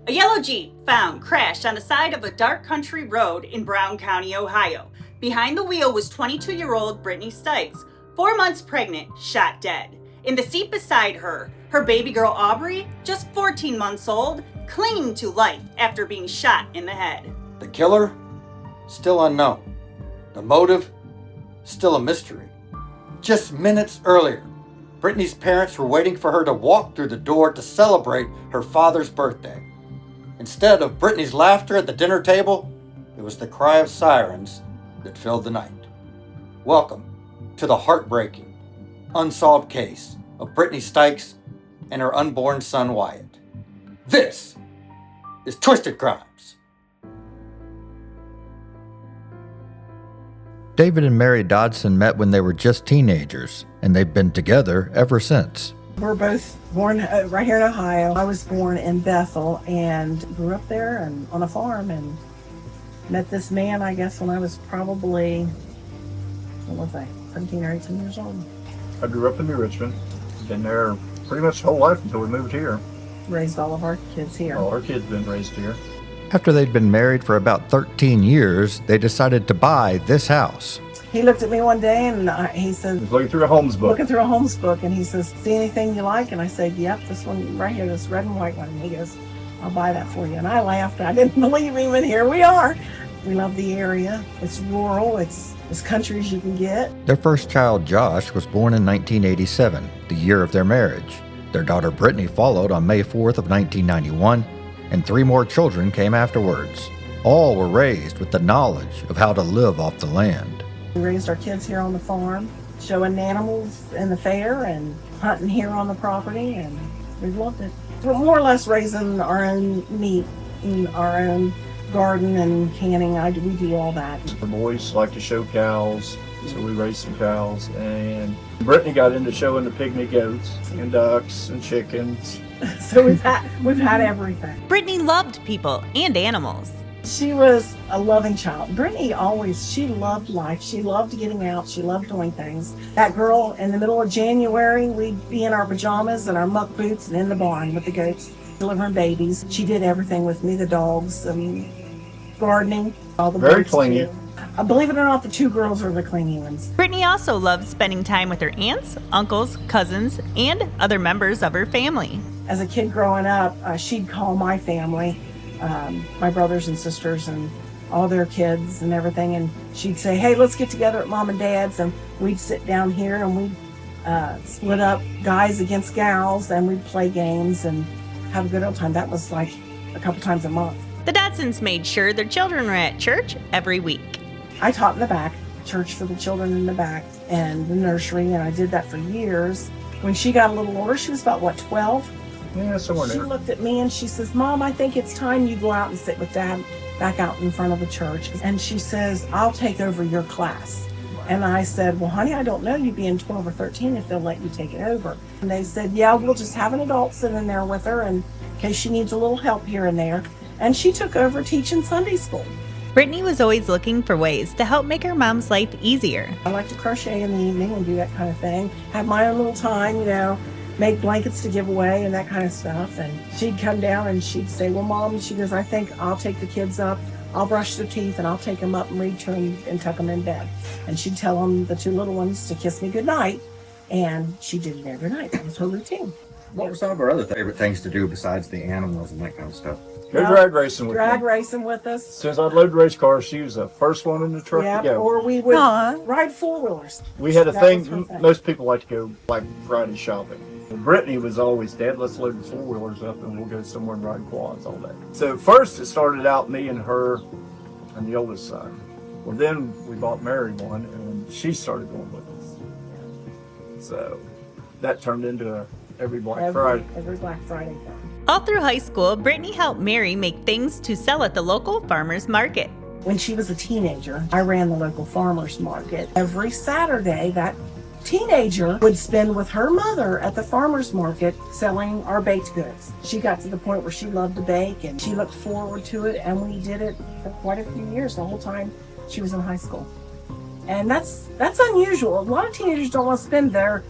A yellow Jeep found crashed on the side of a dark country road in Brown County, Ohio. Behind the wheel was 22-year-old Brittany Stykes, 4 months pregnant, shot dead. In the seat beside her, her baby girl Aubrey, just 14 months old, clinging to life after being shot in the head. The killer? Still unknown. The motive? Still a mystery. Just minutes earlier, Brittany's parents were waiting for her to walk through the door to celebrate her father's birthday. Instead of Brittany's laughter at the dinner table, it was the cry of sirens that filled the night. Welcome to the heartbreaking, unsolved case of Brittany Stykes and her unborn son Wyatt. This is Twisted Crimes. David and Mary Dodson met when they were just teenagers, and they've been together ever since. We're both born right here in Ohio. I was born in Bethel and grew up there and on a farm, and met this man, I guess, when I was probably, 17 or 18 years old. I grew up in New Richmond. Been there pretty much the whole life until we moved here. Raised all of our kids here. All our kids been raised here. After they'd been married for about 13 years, they decided to buy this house. He looked at me one day and he said, I was looking through a Holmes book. Looking through a Holmes book, and he says, see anything you like? And I said, yep, this one right here, this red and white one. And he goes, I'll buy that for you. And I laughed. I didn't believe him, and here we are. We love the area. It's rural. It's as country as you can get. Their first child, Josh, was born in 1987, the year of their marriage. Their daughter, Brittany, followed on May 4th of 1991, and 3 more children came afterwards. All were raised with the knowledge of how to live off the land. We raised our kids here on the farm, showing animals in the fair and hunting here on the property, and we've loved it. We're more or less raising our own meat in our own garden and canning. We do all that. The boys like to show cows, so we raised some cows. And Brittany got into showing the pygmy goats and ducks and chickens. So we've had everything. Brittany loved people and animals. She was a loving child. Brittany she loved life. She loved getting out. She loved doing things. That girl, in the middle of January, we'd be in our pajamas and our muck boots and in the barn with the goats, delivering babies. She did everything with me, the dogs, gardening, all the Very birds clingy. too. Believe it or not, the 2 girls are the clingy ones. Brittany also loved spending time with her aunts, uncles, cousins, and other members of her family. As a kid growing up, she'd call my family, my brothers and sisters and all their kids and everything, and she'd say, hey, let's get together at Mom and Dad's, and we'd sit down here and we'd split up guys against gals, and we'd play games and have a good old time. That was like a couple times a month. The Dodsons made sure their children were at church every week. I taught in the back, church for the children in the back, and the nursery, and I did that for years. When she got a little older, she was about, 12? Yeah, somewhere She there. looked at me and she says, Mom, I think it's time you go out and sit with Dad back out in front of the church. And she says, I'll take over your class. And I said, well, honey, I don't know you being 12 or 13 if they'll let you take it over. And they said, yeah, we'll just have an adult sit in there with her in case she needs a little help here and there. And she took over teaching Sunday school. Brittany was always looking for ways to help make her mom's life easier. I like to crochet in the evening and do that kind of thing. Have my own little time, make blankets to give away and that kind of stuff. And she'd come down and she'd say, well, Mom, she goes, I think I'll take the kids up. I'll brush their teeth and I'll take them up and read to them and tuck them in bed. And she'd tell them, the 2 little ones, to kiss me goodnight. And she did it every night. That was her routine. What were some of our other favorite things to do besides the animals and that kind of stuff? Go drag racing with Drag me. racing with us. Since I'd load race cars, she was the first one in the truck Yeah, to go. or we would ride 4-wheelers. We had a That was her thing, thing. most people like to go like Friday shopping. Brittany was always, Dad, let's load the 4-wheelers up and we'll go somewhere and ride quads all day. So first it started out me and her and the oldest son. Well, then we bought Mary one and she started going with us. So that turned into every Black Friday. Every Black Friday thing. All through high school, Brittany helped Mary make things to sell at the local farmers market. When she was a teenager, I ran the local farmers market. Every Saturday, that teenager would spend with her mother at the farmers market selling our baked goods. She got to the point where she loved to bake and she looked forward to it, and we did it for quite a few years, the whole time she was in high school. And that's unusual. A lot of teenagers don't want to spend their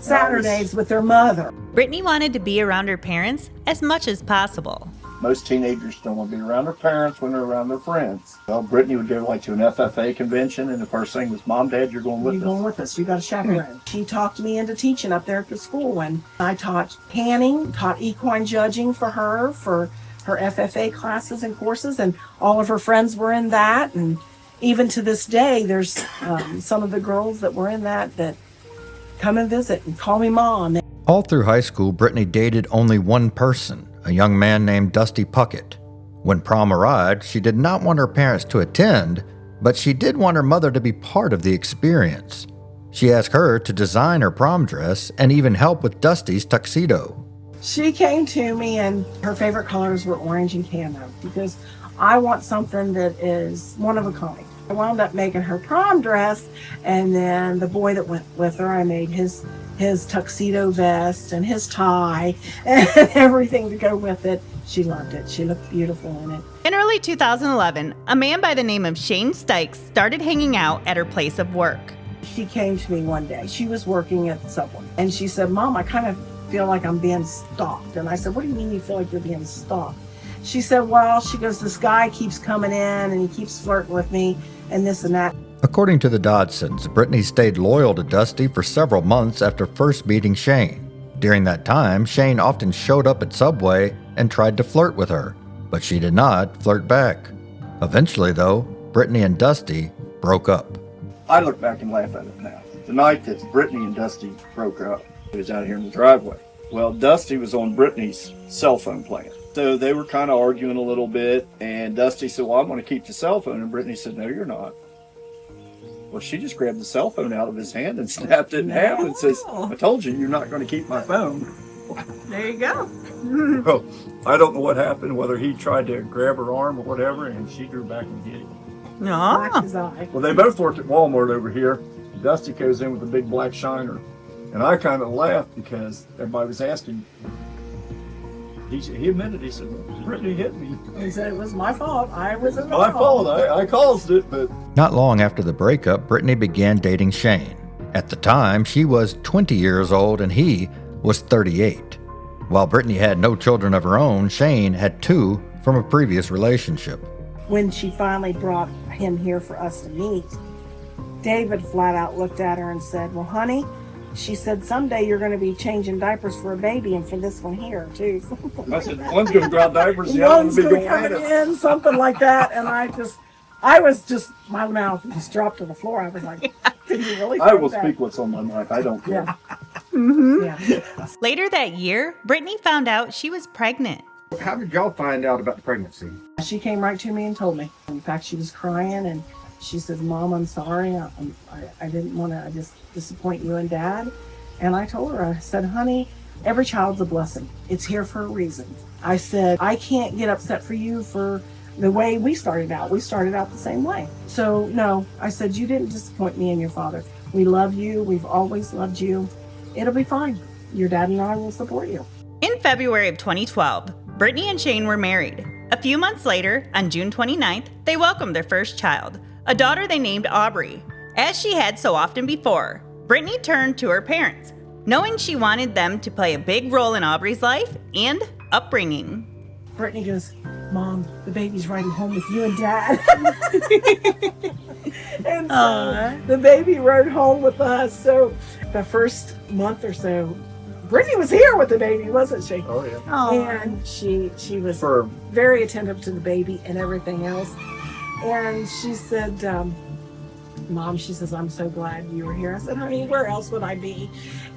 Saturdays with their mother. Brittany wanted to be around her parents as much as possible. Most teenagers don't want to be around their parents when they're around their friends. Well, Brittany would go like to an FFA convention, and the first thing was, Mom, Dad, you're going with us. You're going with us. You got a chaperone. She talked me into teaching up there at the school, and I taught canning, taught equine judging for her FFA classes and courses, and all of her friends were in that. And even to this day, there's some of the girls that were in that come and visit and call me Mom. All through high school, Brittany dated only one person, a young man named Dusty Puckett. When prom arrived, she did not want her parents to attend, but she did want her mother to be part of the experience. She asked her to design her prom dress and even help with Dusty's tuxedo. She came to me, and her favorite colors were orange and camo, because I want something that is one of a kind. I wound up making her prom dress, and then the boy that went with her, I made his tuxedo vest and his tie and everything to go with it. She loved it. She looked beautiful in it. In early 2011, a man by the name of Shane Stykes started hanging out at her place of work. She came to me one day. She was working at Subway, and she said, Mom, I kind of feel like I'm being stalked. And I said, what do you mean you feel like you're being stalked? She said, well, she goes, this guy keeps coming in and he keeps flirting with me and this and that. According to the Dodsons, Brittany stayed loyal to Dusty for several months after first meeting Shane. During that time, Shane often showed up at Subway and tried to flirt with her, but she did not flirt back. Eventually, though, Brittany and Dusty broke up. I look back and laugh at it now. The night that Brittany and Dusty broke up, it was out here in the driveway. Well, Dusty was on Brittany's cell phone plan. So they were kind of arguing a little bit, and Dusty said, well, I'm going to keep the cell phone. And Brittany said, no, you're not. Well, she just grabbed the cell phone out of his hand and snapped it in half and says, I told you, you're not going to keep my phone. There you go. Well, I don't know what happened, whether he tried to grab her arm or whatever, and she drew back and hit him. Black his eye. Well, they both worked at Walmart over here. Dusty goes in with a big black shiner. And I kind of laughed because everybody was asking. He admitted, he said, Brittany hit me. He said it was my fault. I was in the My fault. I caused it, but... Not long after the breakup, Brittany began dating Shane. At the time, she was 20 years old and he was 38. While Brittany had no children of her own, Shane had 2 from a previous relationship. When she finally brought him here for us to meet, David flat out looked at her and said, well, honey, she said, someday you're going to be changing diapers for a baby and for this one here, too. I said, one's going to drop diapers, the other one's going going to to come be going in. in, something like that. And I was just, my mouth just dropped to the floor. I was like, did you really I think will that? speak what's on my mind. I don't care. Yeah. Yeah. Later that year, Brittany found out she was pregnant. How did y'all find out about the pregnancy? She came right to me and told me. In fact, she was crying and she said, Mom, I'm sorry. I didn't want to just disappoint you and Dad. And I told her, I said, honey, every child's a blessing. It's here for a reason. I said, I can't get upset for you for the way we started out. We started out the same way. So, no, I said, you didn't disappoint me and your father. We love you. We've always loved you. It'll be fine. Your dad and I will support you. In February of 2012, Brittany and Shane were married. A few months later, on June 29th, they welcomed their first child, a daughter they named Aubrey. As she had so often before, Brittany turned to her parents, knowing she wanted them to play a big role in Aubrey's life and upbringing. Brittany goes, Mom, the baby's riding home with you and Dad. And so the baby rode home with us. So the first month or so, Brittany was here with the baby, wasn't she? Oh, yeah. And she was For very attentive to the baby and everything else. And she said, Mom, she says, I'm so glad you were here. I said, honey, where else would I be?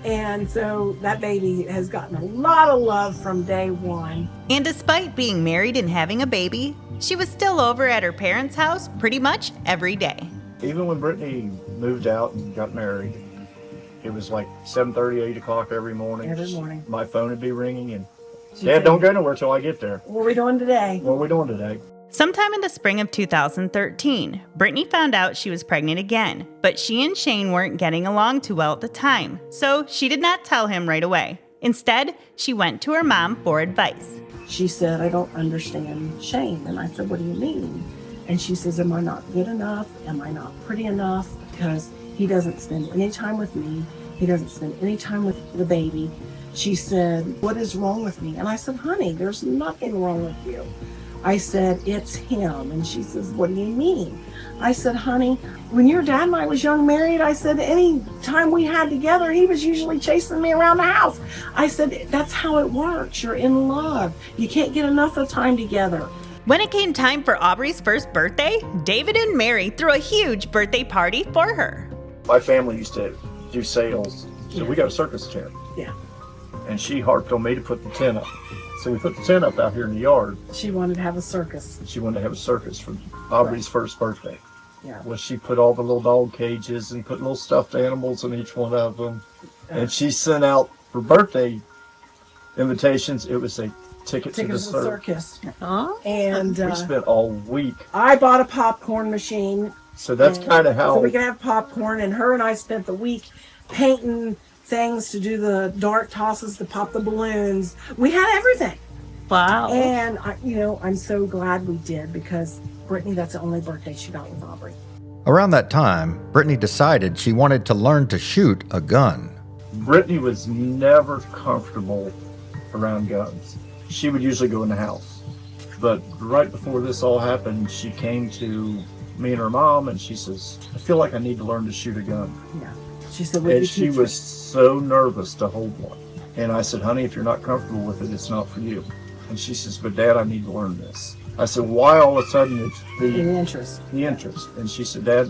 And so that baby has gotten a lot of love from day one. And despite being married and having a baby, she was still over at her parents' house pretty much every day. even when Brittany moved out and got married, it was like 7:30, 8 o'clock every morning. Every morning. My phone would be ringing and, Dad, don't go nowhere till I get there. What are we doing today? What are we doing today? Sometime in the spring of 2013, Brittany found out she was pregnant again, but she and Shane weren't getting along too well at the time, so she did not tell him right away. Instead, she went to her mom for advice. She said, I don't understand Shane. And I said, what do you mean? And she says, am I not good enough? Am I not pretty enough? Because he doesn't spend any time with me. He doesn't spend any time with the baby. She said, what is wrong with me? And I said, honey, there's nothing wrong with you. I said, it's him. And she says, what do you mean? I said, honey, when your dad and I was young married, I said, any time we had together, he was usually chasing me around the house. I said, that's how it works. You're in love. You can't get enough of time together. When it came time for Aubrey's first birthday, David and Mary threw a huge birthday party for her. My family used to do sales, so we got a circus tent. Yeah. And she harped on me to put the tent up. So we put the tent up out here in the yard. She wanted to have a circus. She wanted to have a circus for Aubrey's first birthday. Yeah. Well, she put all the little dog cages and put little stuffed animals in each one of them. And she sent out for birthday invitations. It was a ticket to the circus. Huh? And we spent all week. I bought a popcorn machine. So that's kind of how. So we could have popcorn, and her and I spent the week painting things to do the dart tosses, to pop the balloons. We had everything. Wow. And I'm so glad we did, because Brittany, that's the only birthday she got with Aubrey. Around that time, Brittany decided she wanted to learn to shoot a gun. Brittany was never comfortable around guns. She would usually go in the house. But right before this all happened, she came to me and her mom, and she says, I feel like I need to learn to shoot a gun. Yeah. She said, and she was so nervous to hold one. And I said, honey, if you're not comfortable with it, it's not for you. And she says, but Dad, I need to learn this. I said, why all of a sudden it's the interest? The interest. And she said, Dad,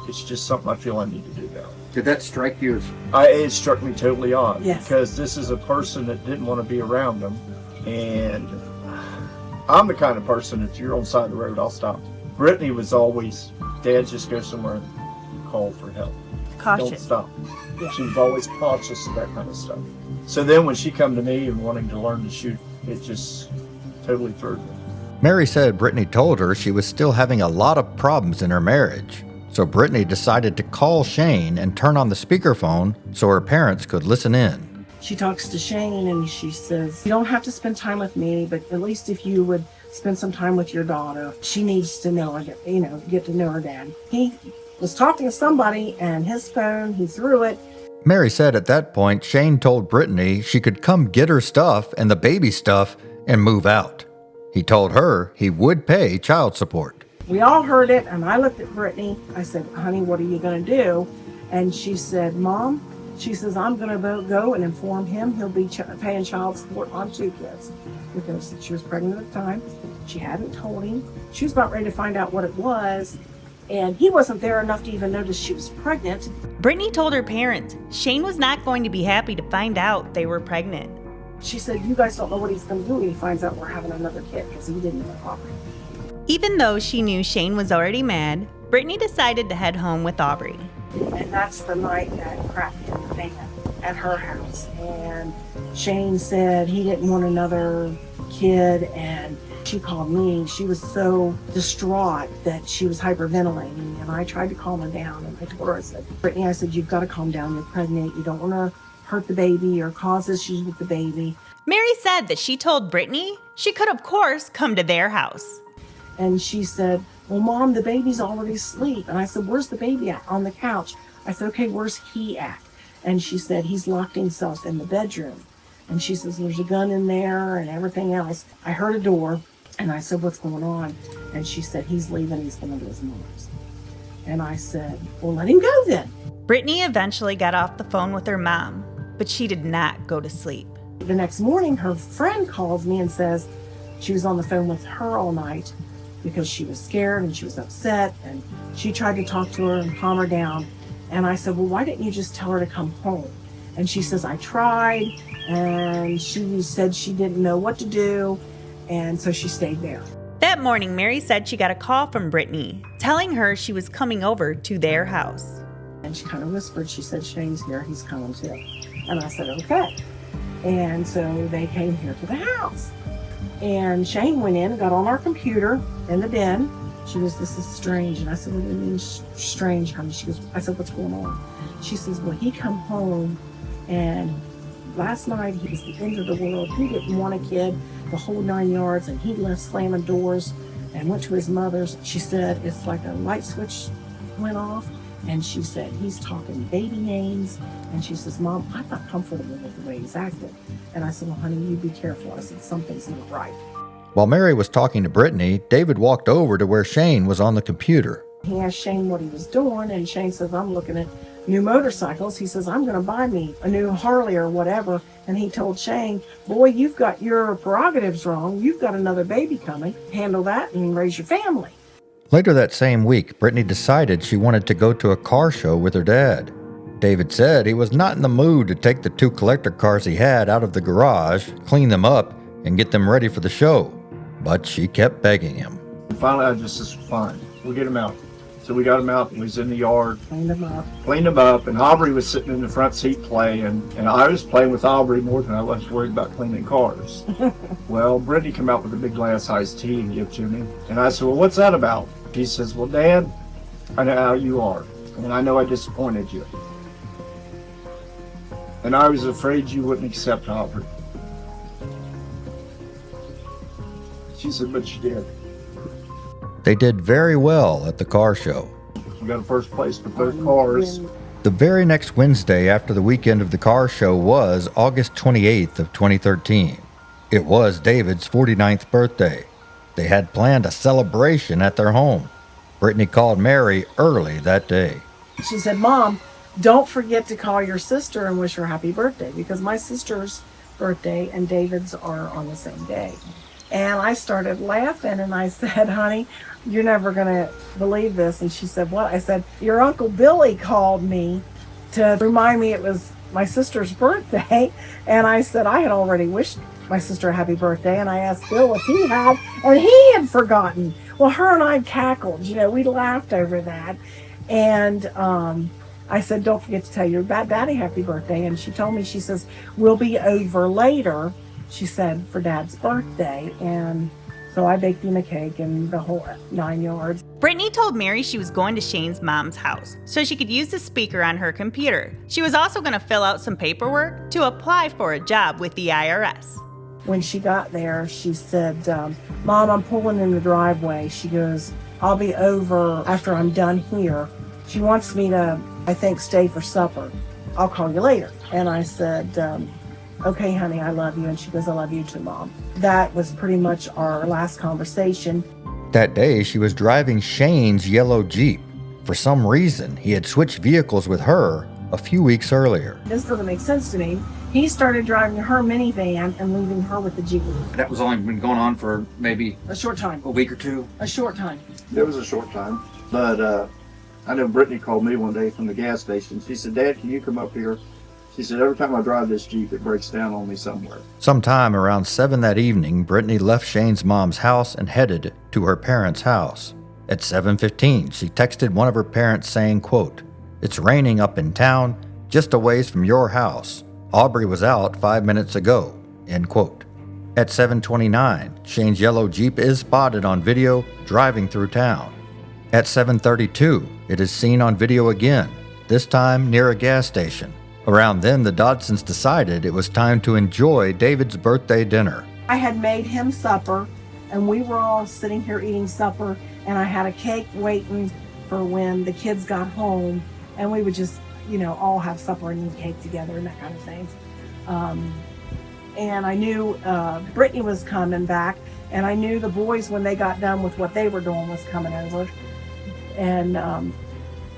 it's just something I feel I need to do now. Did that strike you as... It struck me totally odd. Yes. Because this is a person that didn't want to be around them. And I'm the kind of person, if you're on the side of the road, I'll stop. Brittany was always, Dad, just go somewhere and call for help. Cautious. Don't stop. Yeah. She was always cautious of that kind of stuff. So then when she come to me and wanting to learn to shoot, it just totally threw me. Mary said Brittany told her she was still having a lot of problems in her marriage. So Brittany decided to call Shane and turn on the speakerphone so her parents could listen in. She talks to Shane and she says, you don't have to spend time with me, but at least if you would spend some time with your daughter, she needs to know her, get to know her dad. He was talking to somebody and his phone, he threw it. Mary said at that point, Shane told Brittany she could come get her stuff and the baby stuff and move out. He told her he would pay child support. We all heard it, and I looked at Brittany. I said, honey, what are you going to do? And she said, Mom, she says, I'm going to go and inform him he'll be paying child support on 2 kids. Because she was pregnant at the time. She hadn't told him. She was about ready to find out what it was. And he wasn't there enough to even notice she was pregnant. Brittany told her parents Shane was not going to be happy to find out they were pregnant. She said, you guys don't know what he's going to do when he finds out we're having another kid, because he didn't know Aubrey. Even though she knew Shane was already mad, Brittany decided to head home with Aubrey. And that's the night that crap hit the fan at her house. And Shane said he didn't want another kid, and she called me. She was so distraught that she was hyperventilating, and I tried to calm her down. And I told her, I said, Brittany, I said, you've got to calm down. You're pregnant. You don't want to hurt the baby or cause issues with the baby. Mary said that she told Brittany she could, of course, come to their house. And she said, well, Mom, the baby's already asleep. And I said, where's the baby at? On the couch. I said, okay, where's he at? And she said, he's locked himself in the bedroom. And she says, there's a gun in there and everything else. I heard a door, and I said, what's going on? And she said, he's leaving, he's going to his mom's. And I said, well, let him go then. Brittany eventually got off the phone with her mom, but she did not go to sleep. The next morning, her friend calls me and says she was on the phone with her all night because she was scared and she was upset, and she tried to talk to her and calm her down. And I said, well, why didn't you just tell her to come home? And she says, I tried, and she said she didn't know what to do, and so she stayed there. That morning, Mary said she got a call from Brittany telling her she was coming over to their house. And she kind of whispered, she said, Shane's here, he's coming too. And I said, okay. And so they came here to the house. And Shane went in and got on our computer in the den. She goes, this is strange. And I said, what do you mean strange, honey? She goes, I said, what's going on? She says, well, he come home, and last night he was the end of the world. He didn't want a kid, the whole 9 yards, and he left slamming doors and went to his mother's. She said, it's like a light switch went off, And she said, he's talking baby names. And she says, Mom, I'm not comfortable with the way he's acting. And I said, well, honey, you be careful. I said, something's not right. While Mary was talking to Brittany, David walked over to where Shane was on the computer. He asked Shane what he was doing, and Shane says, I'm looking at new motorcycles. He says, I'm going to buy me a new Harley or whatever. And he told Shane, boy, you've got your prerogatives wrong. You've got another baby coming. Handle that and raise your family. Later that same week, Brittany decided she wanted to go to a car show with her dad. David said he was not in the mood to take the 2 collector cars he had out of the garage, clean them up, and get them ready for the show. But she kept begging him. Finally, I just said, fine, we'll get him out. So we got him out, and we was in the yard. Cleaned Cleaned him up, and Aubrey was sitting in the front seat playing, and I was playing with Aubrey more than I was worried about cleaning cars. Well, Brittany came out with a big glass iced tea and gave it to me. And I said, well, what's that about? He says, well, Dad, I know how you are, and I know I disappointed you. And I was afraid you wouldn't accept Aubrey. She said, but you did. They did very well at the car show. We got a first place for both cars. The very next Wednesday after the weekend of the car show was August 28th of 2013. It was David's 49th birthday. They had planned a celebration at their home. Brittany called Mary early that day. She said, Mom, don't forget to call your sister and wish her happy birthday, because my sister's birthday and David's are on the same day. And I started laughing, and I said, honey, you're never going to believe this. And she said, what? I said, your Uncle Billy called me to remind me it was my sister's birthday. And I said, I had already wished my sister a happy birthday. And I asked Bill if he had, and he had forgotten. Well, her and I cackled. We laughed over that. And I said, don't forget to tell your daddy happy birthday. And she told me, she says, we'll be over later, she said, for Dad's birthday. And so I baked him a cake and the whole 9 yards. Brittany told Mary she was going to Shane's mom's house so she could use the speaker on her computer. She was also going to fill out some paperwork to apply for a job with the IRS. When she got there, she said, Mom, I'm pulling in the driveway. She goes, I'll be over after I'm done here. She wants me to, I think, stay for supper. I'll call you later. And I said, okay, honey, I love you. And she goes, I love you too, Mom. That was pretty much our last conversation. That day, she was driving Shane's yellow Jeep. For some reason, he had switched vehicles with her a few weeks earlier. This doesn't make sense to me. He started driving her minivan and leaving her with the Jeep. That was only been going on for maybe A short time. a week or two. A short time. It was a short time. But I know Brittany called me one day from the gas station. She said, Dad, can you come up here? She said, every time I drive this Jeep, it breaks down on me somewhere. Sometime around 7 that evening, Brittany left Shane's mom's house and headed to her parents' house. At 7:15, she texted one of her parents saying, quote, "It's raining up in town, just a ways from your house. Aubrey was out 5 minutes ago," end quote. At 7:29, Shane's yellow Jeep is spotted on video driving through town. At 7:32, it is seen on video again, this time near a gas station. Around then, the Dodsons decided it was time to enjoy David's birthday dinner. I had made him supper, and we were all sitting here eating supper, and I had a cake waiting for when the kids got home, and we would just, all have supper and eat cake together and that kind of thing. And I knew Brittany was coming back, and I knew the boys, when they got done with what they were doing, was coming over. And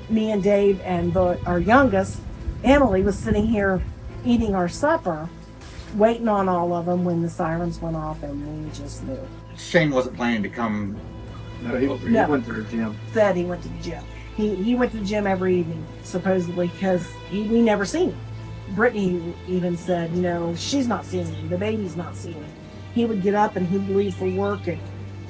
me and Dave and our youngest, Emily, was sitting here eating our supper, waiting on all of them when the sirens went off, and we just knew. Shane wasn't planning to come. No, he went to the gym. Said he went to the gym. He went to the gym every evening, supposedly, because we never seen him. Brittany even said, she's not seeing him. The baby's not seeing him. He would get up and he'd leave for work at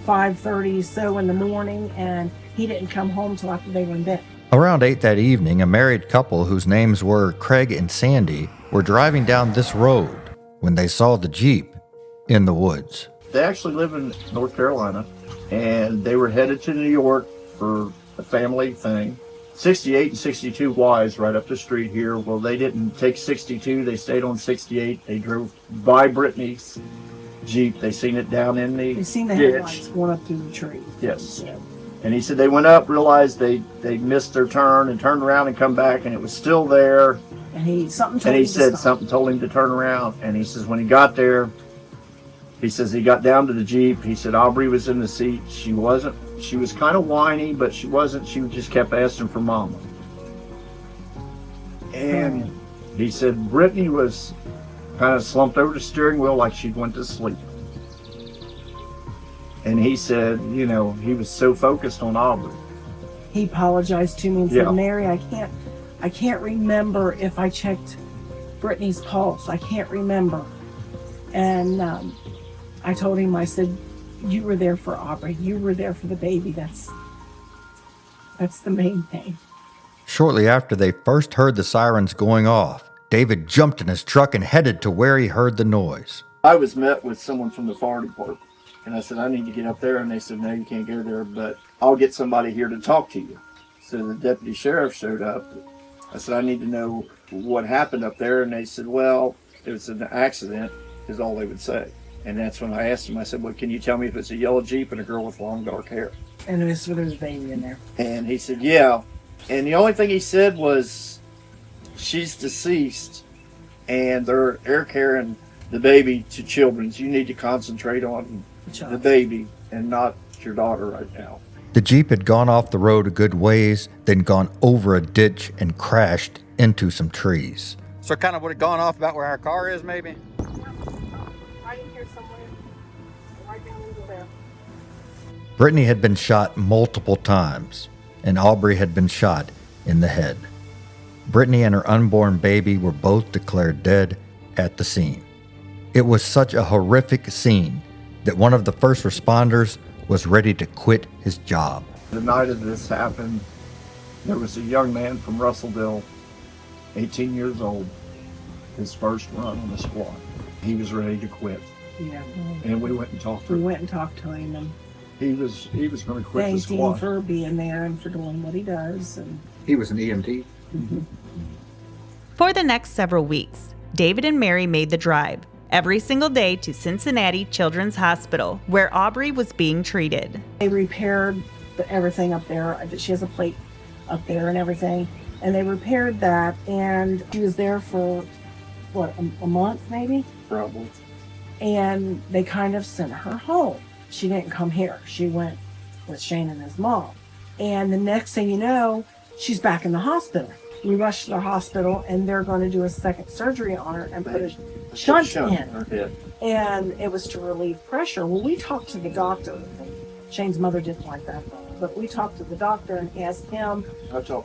5:30 so in the morning, and he didn't come home till after they were in bed. Around 8 that evening, a married couple whose names were Craig and Sandy were driving down this road when they saw the Jeep in the woods. They actually live in North Carolina, and they were headed to New York for a family thing. 68 and 62 Y's right up the street here. Well, they didn't take 62. They stayed on 68. They drove by Brittany's Jeep. They seen it down in the They seen the ditch. headlights going up through the tree. Yes. And he said they went up, realized they missed their turn, and turned around and come back, and it was still there. And something And he said something told him to turn around. And he says when he got there, he says he got down to the Jeep. He said Aubrey was in the seat. She was kind of whiny, but she wasn't. She just kept asking for mama. And he said Brittany was kind of slumped over the steering wheel like she'd went to sleep. And he said, you know, he was so focused on Aubrey. He apologized to me and said, Mary, I can't remember if I checked Brittany's pulse. I can't remember. And I told him, I said, you were there for Aubrey. You were there for the baby. That's the main thing. Shortly after they first heard the sirens going off, David jumped in his truck and headed to where he heard the noise. I was met with someone from the fire department. And I said, I need to get up there. And they said, no, you can't go there, but I'll get somebody here to talk to you. So the deputy sheriff showed up. I said, I need to know what happened up there. And they said, well, it was an accident, is all they would say. And that's when I asked him, I said, well, can you tell me if it's a yellow Jeep and a girl with long dark hair? And there's a baby in there. And he said, yeah. And the only thing he said was, she's deceased and they're air carrying the baby to Children's. You need to concentrate on the baby and not your daughter right now. The Jeep had gone off the road a good ways, then gone over a ditch and crashed into some trees. So kind of would have gone off about where our car is, maybe? Right in here somewhere. Right down into there. Brittany had been shot multiple times, and Aubrey had been shot in the head. Brittany and her unborn baby were both declared dead at the scene. It was such a horrific scene that one of the first responders was ready to quit his job. The night of this happened, there was a young man from Russellville, 18 years old, his first run on the squad. He was ready to quit. Yeah. And we went and talked to him. We went and talked to him, and he was going to quit the thanked squad. him for being there and for doing what he does. And He was an EMT. mm-hmm. For the next several weeks, David and Mary made the drive every single day to Cincinnati Children's Hospital, where Aubrey was being treated. They repaired everything up there. She has a plate up there and everything. And they repaired that, and she was there for, a month maybe? Probably. And they kind of sent her home. She didn't come here. She went with Shane and his mom. And the next thing you know, she's back in the hospital. We rushed to the hospital, and they're going to do a second surgery on her and put a shunt in her head. And it was to relieve pressure. Well, we talked to the doctor. Shane's mother didn't like that, but we talked to the doctor and asked him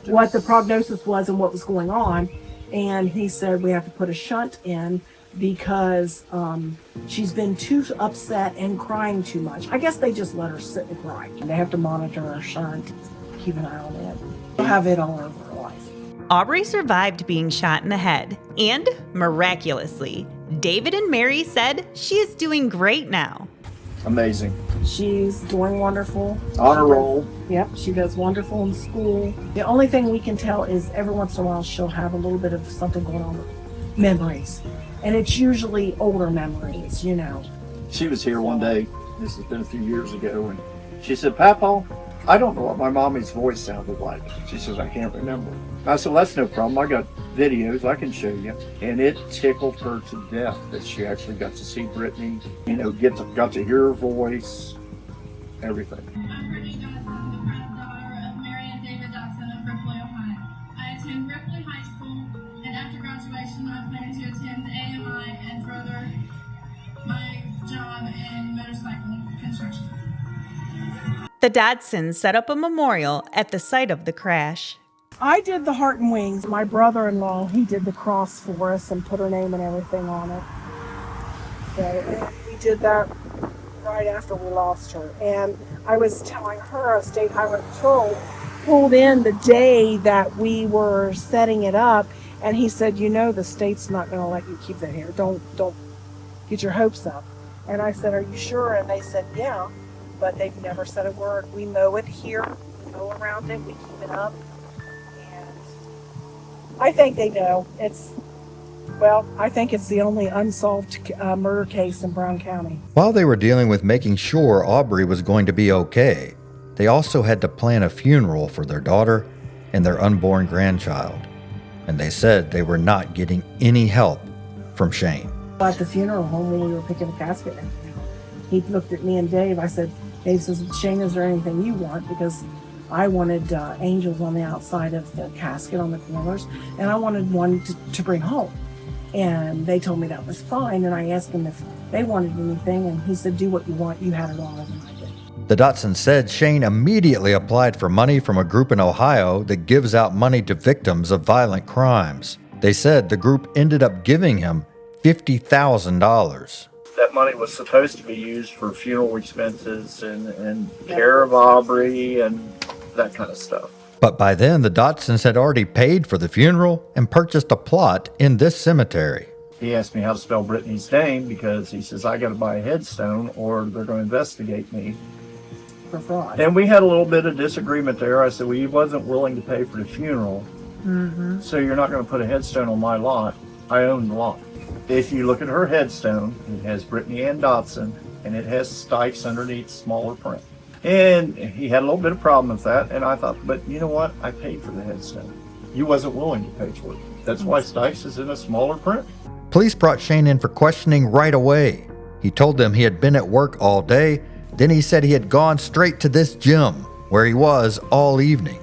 what the prognosis was and what was going on. And he said we have to put a shunt in because she's been too upset and crying too much. I guess they just let her sit and cry. They have to monitor her shunt, keep an eye on it. They'll have it all over her life. Aubrey survived being shot in the head, and miraculously, David and Mary said she is doing great now. Amazing. She's doing wonderful. On a roll. Yep, she does wonderful in school. The only thing we can tell is every once in a while she'll have a little bit of something going on with memories. And it's usually older memories, you know. She was here one day, this has been a few years ago, and she said, Papa, I don't know what my mommy's voice sounded like. She says, I can't remember. I said, well, that's no problem. I got videos, I can show you. And it tickled her to death that she actually got to see Brittany, you know, got to hear her voice, everything. I'm Brittany Johnson, the granddaughter of Mary and David Johnson of Ripley, Ohio. I attend Ripley High School, and after graduation, I plan to attend AMI and further my job in motorcycle construction. The Dodsons set up a memorial at the site of the crash. I did the heart and wings. My brother-in-law, he did the cross for us and put her name and everything on it. So we did that right after we lost her. And I was telling her, State Highway Patrol pulled in the day that we were setting it up, and he said, you know, the state's not going to let you keep that here. Don't get your hopes up. And I said, are you sure? And they said, yeah, but they've never said a word. We mow it here, we mow around it, we keep it up. I think they know. I think it's the only unsolved murder case in Brown County. While they were dealing with making sure Aubrey was going to be okay, they also had to plan a funeral for their daughter and their unborn grandchild. And they said they were not getting any help from Shane. At the funeral home, when we were picking a casket, he looked at me and Dave. I said, Dave says, Shane, is there anything you want? Because I wanted angels on the outside of the casket on the corners, and I wanted one to bring home. And they told me that was fine, and I asked him if they wanted anything, and he said, do what you want. You had it all over my day. The Dotsons said Shane immediately applied for money from a group in Ohio that gives out money to victims of violent crimes. They said the group ended up giving him $50,000. That money was supposed to be used for funeral expenses and care of Aubrey and that kind of stuff. But by then, the Dotsons had already paid for the funeral and purchased a plot in this cemetery. He asked me how to spell Brittany's name because he says, I got to buy a headstone or they're going to investigate me For fraud. And we had a little bit of disagreement there. I said, well, he wasn't willing to pay for the funeral. So you're not going to put a headstone on my lot. I own the lot. If you look at her headstone, it has Brittany Ann Dotson, and it has Stykes underneath, smaller print. And he had a little bit of problem with that, and I thought, but you know what? I paid for the headstone. You wasn't willing to pay for it. That's why Stykes is in a smaller print. Police brought Shane in for questioning right away. He told them he had been at work all day. Then he said he had gone straight to this gym, where he was all evening.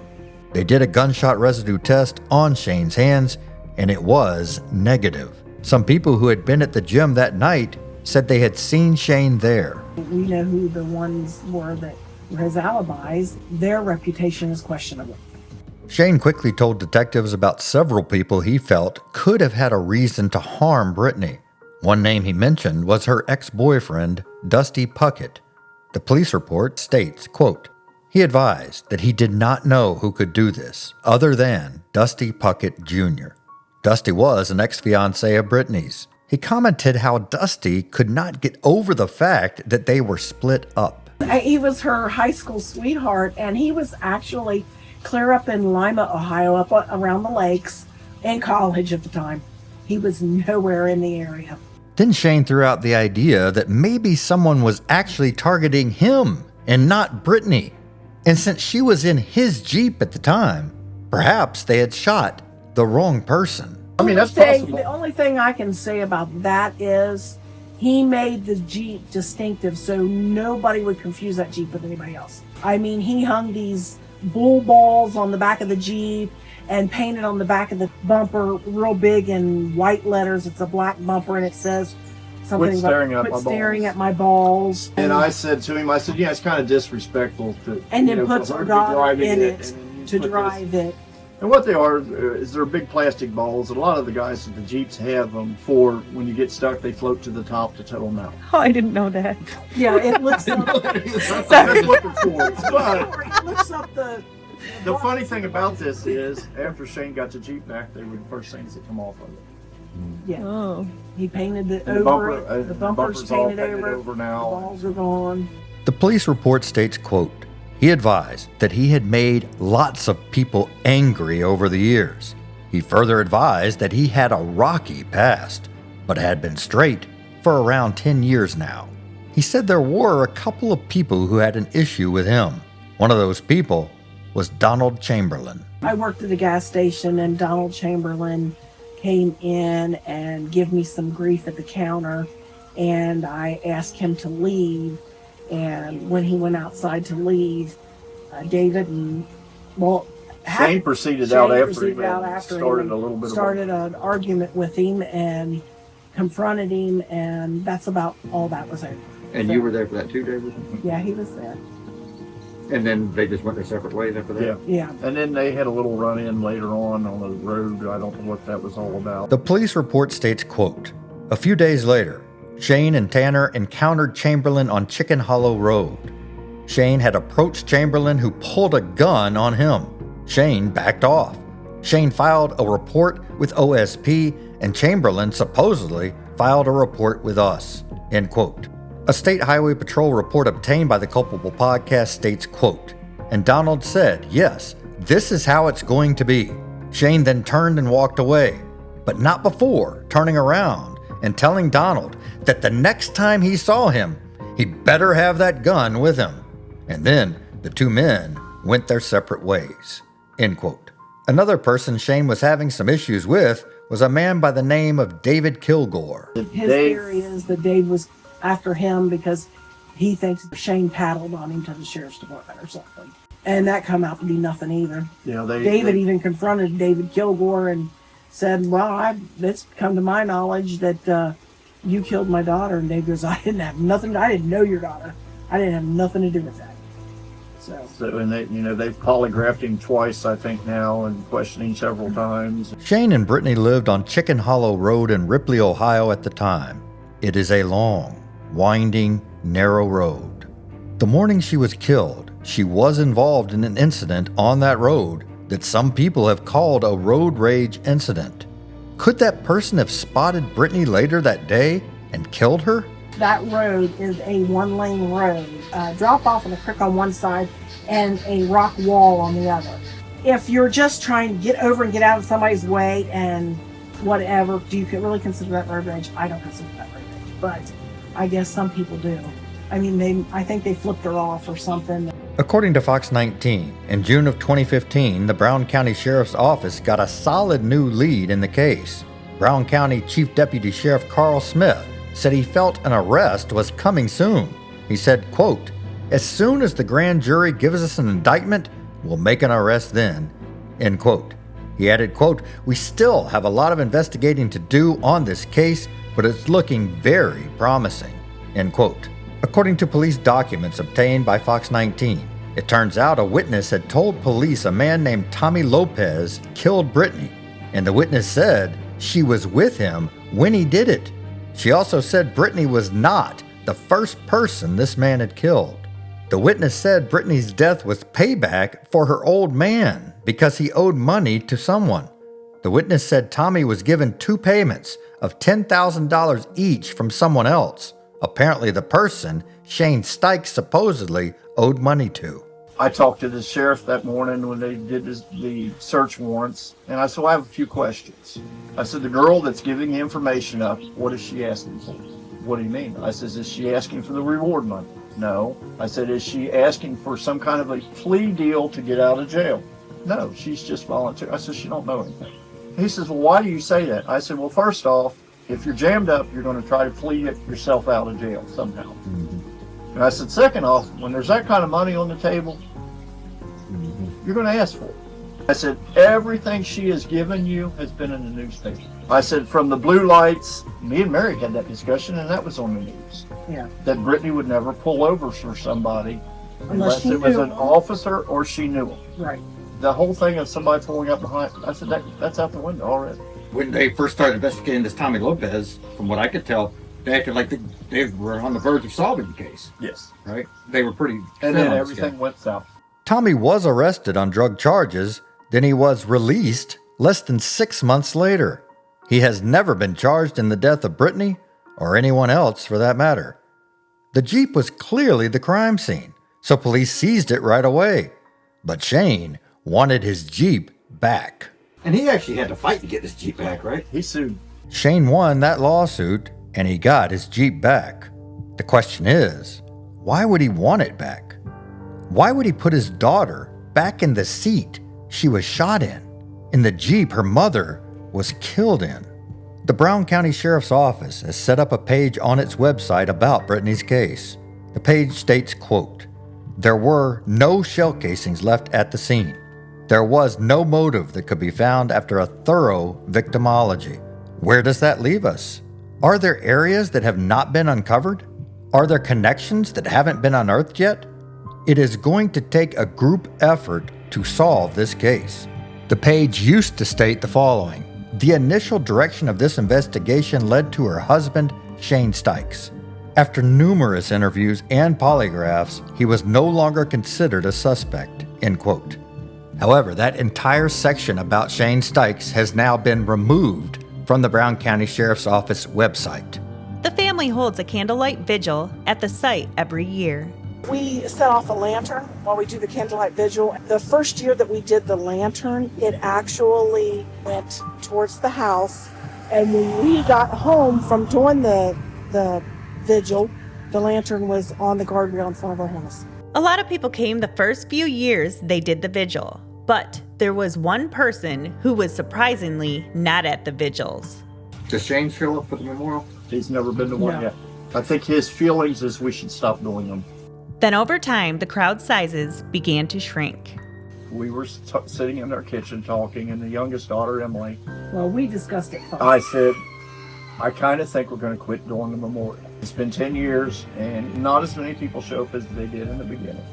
They did a gunshot residue test on Shane's hands, and it was negative. Some people who had been at the gym that night said they had seen Shane there. We know who the ones were that were his alibis. Their reputation is questionable. Shane quickly told detectives about several people he felt could have had a reason to harm Britney. One name he mentioned was her ex-boyfriend, Dusty Puckett. The police report states, quote, he advised that he did not know who could do this other than Dusty Puckett Jr. Dusty was an ex-fiancé of Britney's. He commented how Dusty could not get over the fact that they were split up. He was her high school sweetheart, and he was actually clear up in Lima, Ohio, up around the lakes, in college at the time. He was nowhere in the area. Then Shane threw out the idea that maybe someone was actually targeting him and not Britney. And since she was in his Jeep at the time, perhaps they had shot the wrong person. I mean, that's possible. The only thing I can say about that is he made the Jeep distinctive so nobody would confuse that Jeep with anybody else. I mean, he hung these bull balls on the back of the Jeep and painted on the back of the bumper real big in white letters. It's a black bumper and it says something about quit staring at my balls. And I said to him, I said, yeah, it's kind of disrespectful to, and then put some God in it to drive it. And what they are is they're big plastic balls. A lot of the guys at the Jeeps have them for when you get stuck, they float to the top to tow them out. Oh, I didn't know that. Yeah, it looks up. That's what they're for. But It looks up the funny thing about this is, after Shane got the Jeep back, they were the first things that come off of it. Yeah. Oh. He painted it And over it. The bumper's all painted over. now. The balls are gone. The police report states, quote, he advised that he had made lots of people angry over the years. He further advised that he had a rocky past, but had been straight for around 10 years now. He said there were a couple of people who had an issue with him. One of those people was Donald Chamberlain. I worked at a gas station and Donald Chamberlain came in and gave me some grief at the counter, and I asked him to leave. And when he went outside to leave, David and Shane proceeded out after him and started an argument with him and confronted him, and that's about all that was there. And you were there for that too, David? Yeah, he was there. And then they just went their separate ways after that? Yeah. And then they had a little run-in later on the road. I don't know what that was all about. The police report states, quote, a few days later, Shane and Tanner encountered Chamberlain on Chicken Hollow Road. Shane had approached Chamberlain, who pulled a gun on him. Shane backed off. Shane filed a report with OSP, and Chamberlain supposedly filed a report with us, end quote. A State Highway Patrol report obtained by the Culpable podcast states, quote, and Donald said, yes, this is how it's going to be. Shane then turned and walked away, but not before turning around and telling Donald that the next time he saw him, he better have that gun with him. And then The two men went their separate ways. End quote. Another person Shane was having some issues with was a man by the name of David Kilgore. His theory is that Dave was after him because he thinks Shane paddled on him to the sheriff's department or something. And that come out to be nothing either. David even confronted David Kilgore and said, well, it's come to my knowledge that you killed my daughter. And Dave goes, I didn't know your daughter. I didn't have nothing to do with that. So and they've polygraphed him twice, I think now, and questioning several times. Shane and Brittany lived on Chicken Hollow Road in Ripley, Ohio at the time. It is a long, winding, narrow road. The morning she was killed, she was involved in an incident on that road that some people have called a road rage incident. Could that person have spotted Brittany later that day and killed her? That road is a one-lane road, drop off in a creek on one side and a rock wall on the other. If you're just trying to get over and get out of somebody's way and whatever, do you really consider that road rage? I don't consider that road rage, but I guess some people do. I think they flipped her off or something. According to Fox 19, in June of 2015, the Brown County Sheriff's Office got a solid new lead in the case. Brown County Chief Deputy Sheriff Carl Smith said he felt an arrest was coming soon. He said, quote, as soon as the grand jury gives us an indictment, we'll make an arrest then, end quote. He added, quote, we still have a lot of investigating to do on this case, but it's looking very promising, end quote. According to police documents obtained by Fox 19, it turns out a witness had told police a man named Tommy Lopez killed Brittany, and the witness said she was with him when he did it. She also said Brittany was not the first person this man had killed. The witness said Brittany's death was payback for her old man because he owed money to someone. The witness said Tommy was given two payments of $10,000 each from someone else, apparently the person Shane Stykes supposedly owed money to. I talked to the sheriff that morning when they did the search warrants, and I said, well, I have a few questions. I said, the girl that's giving the information up, what is she asking for? What do you mean? I said, is she asking for the reward money? No. I said, is she asking for some kind of a plea deal to get out of jail? No, she's just volunteering. I said, she don't know anything. He says, well, why do you say that? I said, well, first off, if you're jammed up, you're going to try to plea yourself out of jail somehow. Mm-hmm. And I said, second off, when there's that kind of money on the table, you're going to ask for it. I said, everything she has given you has been in the newspaper. I said, from the blue lights, me and Mary had that discussion, and that was on the news. Yeah. That Brittany would never pull over for somebody unless it was an officer or she knew him. Right. The whole thing of somebody pulling up behind, I said, that's out the window already. When they first started investigating this Tommy Lopez, from what I could tell, they acted like they were on the verge of solving the case. Yes. Right? They were pretty... And then everything went south. Tommy was arrested on drug charges, then he was released less than 6 months later. He has never been charged in the death of Brittany, or anyone else for that matter. The Jeep was clearly the crime scene, so police seized it right away. But Shane wanted his Jeep back. And he actually had to fight to get his Jeep back, right? He sued. Shane won that lawsuit, and he got his Jeep back. The question is, why would he want it back? Why would he put his daughter back in the seat she was shot in the Jeep her mother was killed in? The Brown County Sheriff's Office has set up a page on its website about Brittany's case. The page states, quote, there were no shell casings left at the scene. There was no motive that could be found after a thorough victimology. Where does that leave us? Are there areas that have not been uncovered? Are there connections that haven't been unearthed yet? It is going to take a group effort to solve this case. The page used to state the following. The initial direction of this investigation led to her husband, Shane Stykes. After numerous interviews and polygraphs, he was no longer considered a suspect, end quote. However, that entire section about Shane Stykes has now been removed from the Brown County Sheriff's Office website. The family holds a candlelight vigil at the site every year. We set off a lantern while we do the candlelight vigil. The first year that we did the lantern, it actually went towards the house. And when we got home from doing the vigil, the lantern was on the guardrail in front of our house. A lot of people came the first few years they did the vigil, but there was one person who was surprisingly not at the vigils. Does Shane show up for the memorial? He's never been to one No. yet. I think his feelings is we should stop doing them. Then over time, the crowd sizes began to shrink. We were sitting in our kitchen talking, and the youngest daughter, Emily, Well, we discussed it first. I said, I kind of think we're going to quit doing the memorial. It's been 10 years, and not as many people show up as they did in the beginning.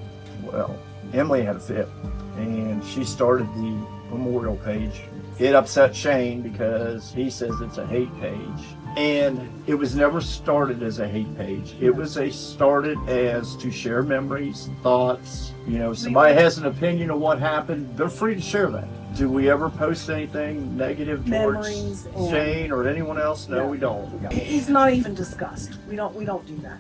Well, Emily had a fit, and she started the memorial page. It upset Shane because he says it's a hate page. And it was never started as a hate page. It was started as to share memories, thoughts. You know, if somebody has an opinion of what happened, they're free to share that. Do we ever post anything negative towards Memories and- Shane or anyone else? No, we don't. He's not even discussed. We don't do that.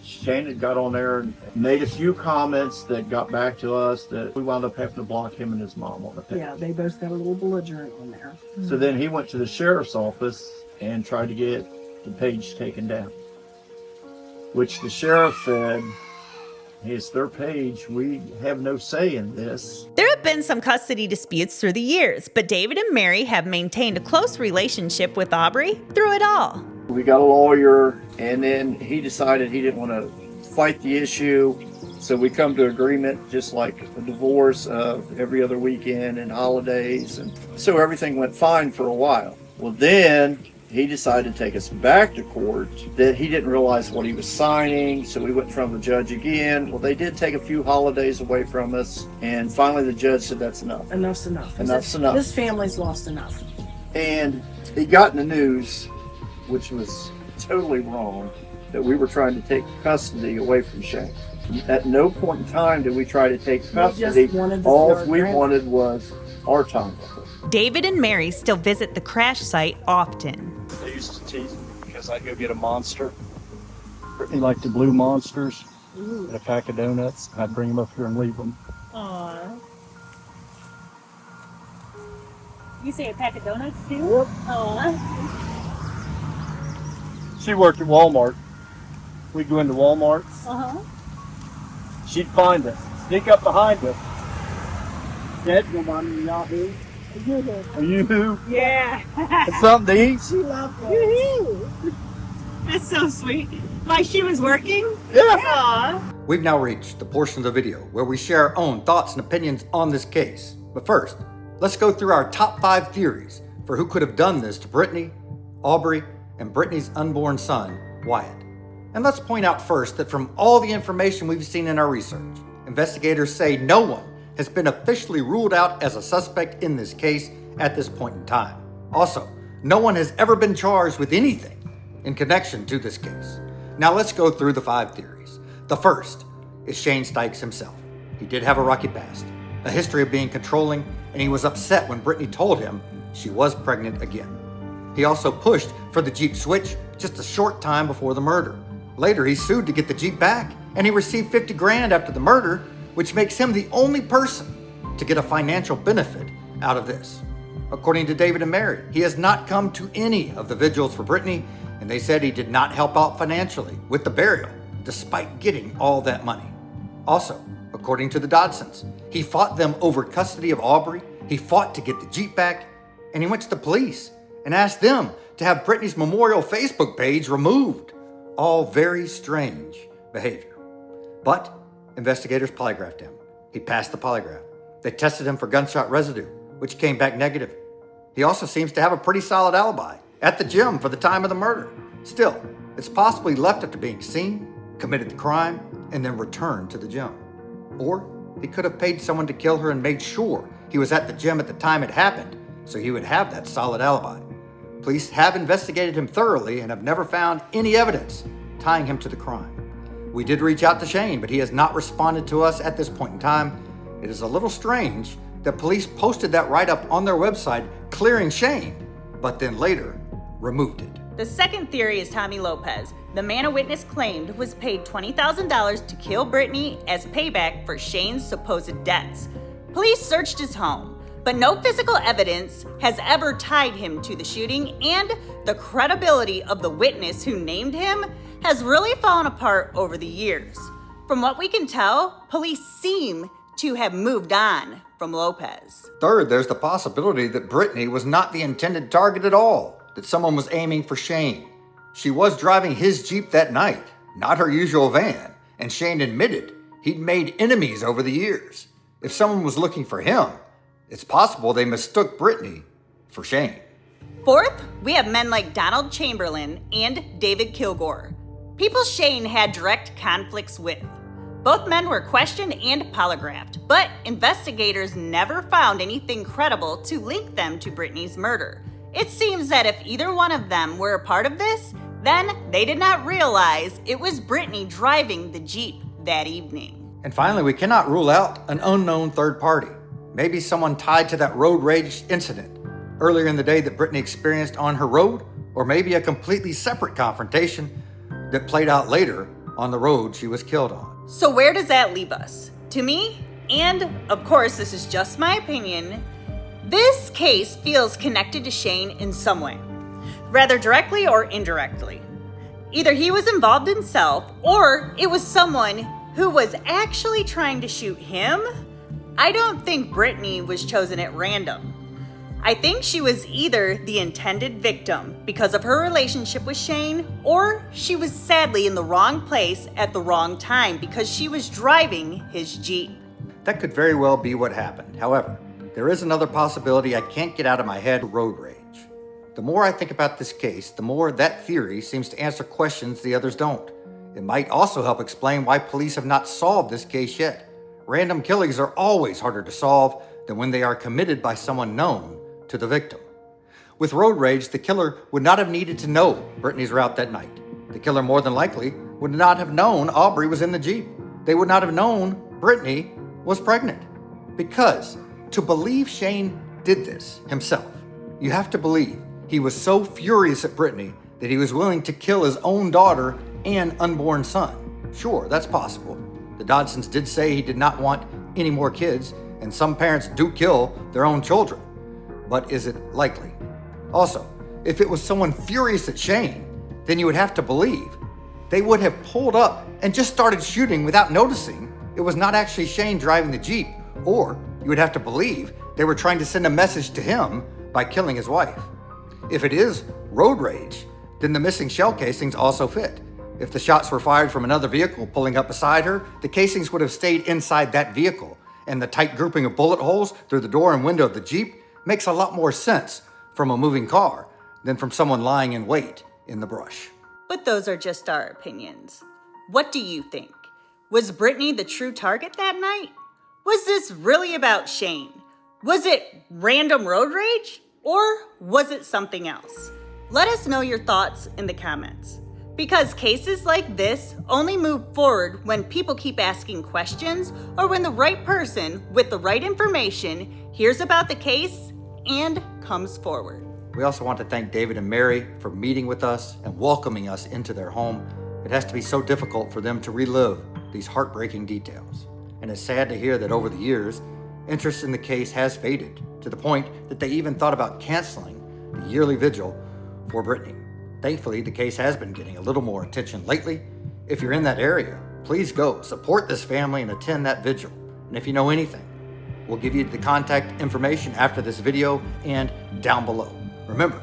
Shane had got on there and made a few comments that got back to us that we wound up having to block him and his mom on the page. Yeah, they both got a little belligerent on there. So then he went to the sheriff's office and tried to get the page taken down, which the sheriff said, hey, it's their page. We have no say in this. There have been some custody disputes through the years, but David and Mary have maintained a close relationship with Aubrey through it all. We got a lawyer, and then he decided he didn't want to fight the issue. So we come to agreement, just like a divorce, of every other weekend and holidays. And so everything went fine for a while. Well, then he decided to take us back to court, that he didn't realize what he was signing. So we went in front of the judge again. Well, they did take a few holidays away from us. And finally the judge said that's enough. Enough's enough. Enough's enough. This family's lost enough. And it got in the news, which was totally wrong, that we were trying to take custody away from Shane. At no point in time did we try to take custody. wanted to All see our we grand- wanted was our time with her. David and Mary still visit the crash site often. They used to tease me because I'd go get a monster. Brittany liked the blue monsters and a pack of donuts. I'd bring them up here and leave them. Aww. You say a pack of donuts too? Yep. Aww. She worked at Walmart. We'd go into Walmart. Uh-huh. She'd find us, sneak up behind us. Dad, come on, Yahoo. Are you who? Yeah. Something to eat? She loved it. Woohoo! That's so sweet. Like she was working? Yeah. Aww. We've now reached the portion of the video where we share our own thoughts and opinions on this case. But first, let's go through our top 5 theories for who could have done this to Brittany, Aubrey, and Brittany's unborn son, Wyatt. And let's point out first that from all the information we've seen in our research, investigators say no one has been officially ruled out as a suspect in this case at this point in time. Also, no one has ever been charged with anything in connection to this case. Now let's go through the 5 theories. The first is Shane Stykes himself. He did have a rocky past, a history of being controlling, and he was upset when Brittany told him she was pregnant again. He also pushed for the Jeep switch just a short time before the murder. Later, he sued to get the Jeep back, and he received $50,000 after the murder, which makes him the only person to get a financial benefit out of this. According to David and Mary, he has not come to any of the vigils for Brittany, and they said he did not help out financially with the burial, despite getting all that money. Also, according to the Dodsons, he fought them over custody of Aubrey, he fought to get the Jeep back, and he went to the police and asked them to have Brittany's memorial Facebook page removed. All very strange behavior. But investigators polygraphed him. He passed the polygraph. They tested him for gunshot residue, which came back negative. He also seems to have a pretty solid alibi at the gym for the time of the murder. Still, it's possible he left after being seen, committed the crime, and then returned to the gym. Or he could have paid someone to kill her and made sure he was at the gym at the time it happened, so he would have that solid alibi. Police have investigated him thoroughly and have never found any evidence tying him to the crime. We did reach out to Shane, but he has not responded to us at this point in time. It is a little strange that police posted that write-up on their website clearing Shane, but then later removed it. The second theory is Tommy Lopez. The man a witness claimed was paid $20,000 to kill Brittany as payback for Shane's supposed debts. Police searched his home, but no physical evidence has ever tied him to the shooting, and the credibility of the witness who named him has really fallen apart over the years. From what we can tell, police seem to have moved on from Lopez. Third, there's the possibility that Britney was not the intended target at all, that someone was aiming for Shane. She was driving his Jeep that night, not her usual van, and Shane admitted he'd made enemies over the years. If someone was looking for him, it's possible they mistook Britney for Shane. Fourth, we have men like Donald Chamberlain and David Kilgore, people Shane had direct conflicts with. Both men were questioned and polygraphed, but investigators never found anything credible to link them to Britney's murder. It seems that if either one of them were a part of this, then they did not realize it was Britney driving the Jeep that evening. And finally, we cannot rule out an unknown third party. Maybe someone tied to that road rage incident earlier in the day that Britney experienced on her road, or maybe a completely separate confrontation that played out later on the road she was killed on. So where does that leave us? To me, and of course this is just my opinion, this case feels connected to Shane in some way, rather directly or indirectly. Either he was involved himself, or it was someone who was actually trying to shoot him. I don't think Britney was chosen at random. I think she was either the intended victim because of her relationship with Shane, or she was sadly in the wrong place at the wrong time because she was driving his Jeep. That could very well be what happened. However, there is another possibility I can't get out of my head: road rage. The more I think about this case, the more that theory seems to answer questions the others don't. It might also help explain why police have not solved this case yet. Random killings are always harder to solve than when they are committed by someone known to the victim. With road rage, the killer would not have needed to know Britney's route that night. The killer more than likely would not have known Aubrey was in the Jeep. They would not have known Britney was pregnant. Because to believe Shane did this himself, you have to believe he was so furious at Britney that he was willing to kill his own daughter and unborn son. Sure, that's possible. The Dodsons did say he did not want any more kids, and some parents do kill their own children. But is it likely? Also, if it was someone furious at Shane, then you would have to believe they would have pulled up and just started shooting without noticing it was not actually Shane driving the Jeep, or you would have to believe they were trying to send a message to him by killing his wife. If it is road rage, then the missing shell casings also fit. If the shots were fired from another vehicle pulling up beside her, the casings would have stayed inside that vehicle, and the tight grouping of bullet holes through the door and window of the Jeep makes a lot more sense from a moving car than from someone lying in wait in the brush. But those are just our opinions. What do you think? Was Britney the true target that night? Was this really about Shane? Was it random road rage? Or was it something else? Let us know your thoughts in the comments. Because cases like this only move forward when people keep asking questions, or when the right person with the right information hears about the case and comes forward. We also want to thank David and Mary for meeting with us and welcoming us into their home. It has to be so difficult for them to relive these heartbreaking details. And it's sad to hear that over the years, interest in the case has faded to the point that they even thought about canceling the yearly vigil for Britney. Thankfully, the case has been getting a little more attention lately. If you're in that area, please go support this family and attend that vigil. And if you know anything, we'll give you the contact information after this video and down below. Remember,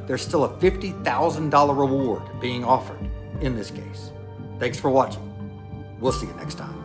there's still a $50,000 reward being offered in this case. Thanks for watching. We'll see you next time.